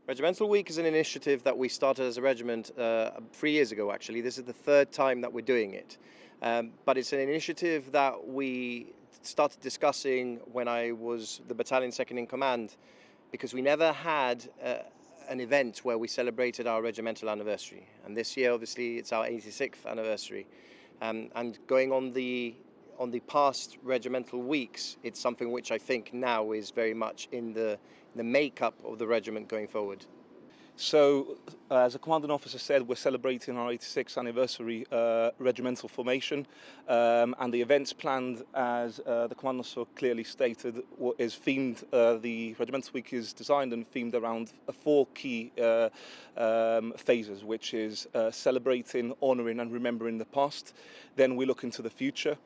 Regimental Week is an initiative that we started as a regiment 3 years ago, actually. This is the third time that we're doing it. But it's an initiative that we started discussing when I was the battalion second in command, because we never had an event where we celebrated our regimental anniversary. And this year, obviously, it's our 86th anniversary. And going on the past regimental weeks, it's something which I think now is very much in the makeup of the regiment going forward. So, as the commanding officer said, we're celebrating our 86th anniversary regimental formation, and the events planned, as the commanding officer clearly stated, is themed. The Regimental Week is designed and themed around four key phases, which is celebrating, honouring and remembering the past. Then we look into the future.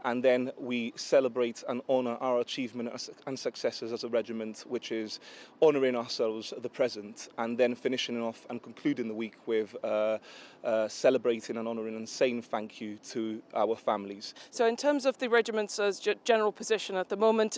And then we celebrate and honour our achievement and successes as a regiment, which is honouring ourselves the present, and then finishing off and concluding the week with celebrating and honouring and saying thank you to our families. So in terms of the regiment's general position at the moment,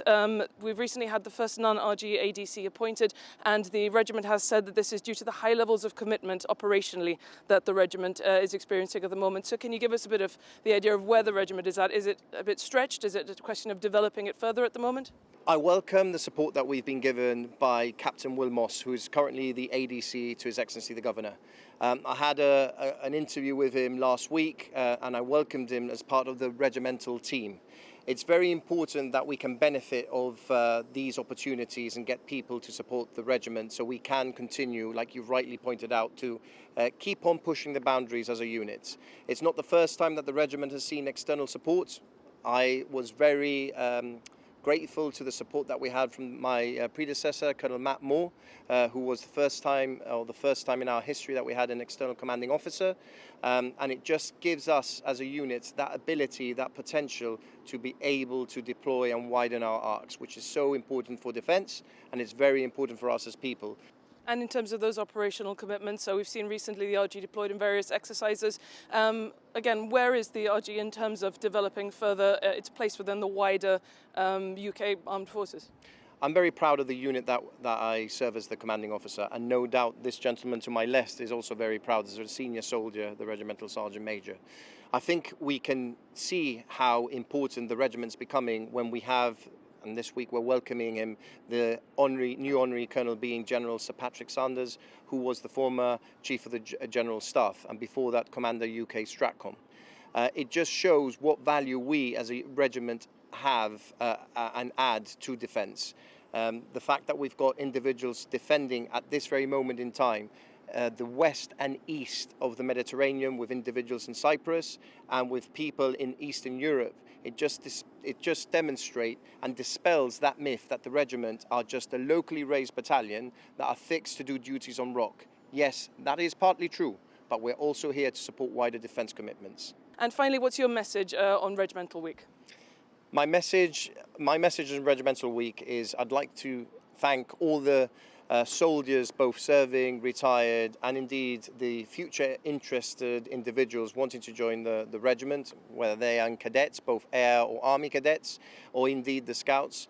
we've recently had the first non-RG ADC appointed, and the regiment has said that this is due to the high levels of commitment operationally that the regiment is experiencing at the moment. So can you give us a bit of the idea of where the regiment is at? Is it a bit stretched? Is it a question of developing it further at the moment? I welcome the support that we've been given by Captain Will Moss, who is currently the ADC to His Excellency the Governor. I had an interview with him last week and I welcomed him as part of the regimental team. It's very important that we can benefit of these opportunities and get people to support the regiment so we can continue, like you've rightly pointed out, to keep on pushing the boundaries as a unit. It's not the first time that the regiment has seen external support. I was very grateful to the support that we had from my predecessor, Colonel Matt Moore, who was the first time in our history that we had an external commanding officer. And it just gives us as a unit that ability, that potential to be able to deploy and widen our arcs, which is so important for defence, and it's very important for us as people. And in terms of those operational commitments, so we've seen recently the RG deployed in various exercises. Again, where is the RG in terms of developing further its place within the wider UK Armed Forces? I'm very proud of the unit that I serve as the commanding officer, and no doubt this gentleman to my left is also very proud as a senior soldier, the Regimental Sergeant Major. I think we can see how important the regiment's becoming when we have, and this week we're welcoming him, the new honorary colonel being General Sir Patrick Sanders, who was the former Chief of the General Staff, and before that Commander UK Stratcom. It just shows what value we as a regiment have and add to defence. The fact that we've got individuals defending at this very moment in time the west and east of the Mediterranean, with individuals in Cyprus and with people in Eastern Europe. It just demonstrates and dispels that myth that the regiment are just a locally raised battalion that are fixed to do duties on rock. Yes, that is partly true, but we're also here to support wider defence commitments. And finally, what's your message on Regimental Week? My message on Regimental Week is I'd like to thank all the soldiers, both serving, retired, and indeed the future interested individuals wanting to join the regiment, whether they are cadets, both air or army cadets, or indeed the scouts,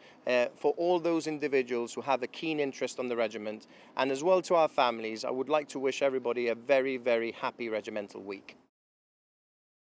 for all those individuals who have a keen interest on the regiment, and as well to our families. I would like to wish everybody a very, very happy Regimental Week.